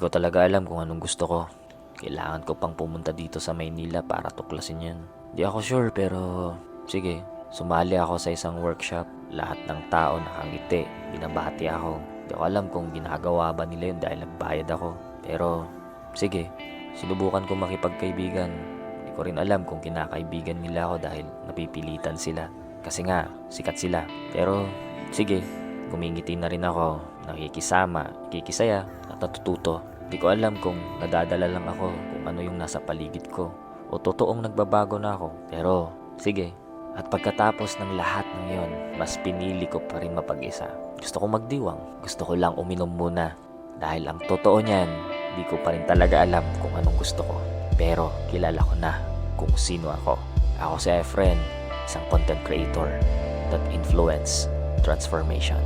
ko talaga alam kung anong gusto ko. Kailangan ko pang pumunta dito sa Maynila para tuklasin yan. Di ako sure pero sige, sumali ako sa isang workshop. Lahat ng tao nakangiti, binabati ako. Di ko alam kung ginagawa ba nila yun dahil nagbayad ako. Pero sige, sinubukan ko makipagkaibigan. Di ko rin alam kung kinakaibigan nila ako dahil napipilitan sila. Kasi nga, sikat sila. Pero sige, kumingiti na rin ako, nakikisama, nakikisaya, at natututo. Di ko alam kung nadadala lang ako kung ano yung nasa paligid ko o totoong nagbabago na ako. Pero sige, at pagkatapos ng lahat ng yon, mas pinili ko pa rin mapag-isa. Gusto ko magdiwang, gusto ko lang uminom muna. Dahil ang totoo niyan, di ko pa rin talaga alam kung anong gusto ko. Pero kilala ko na kung sino ako. Ako si Efren, isang content creator that influence transformation.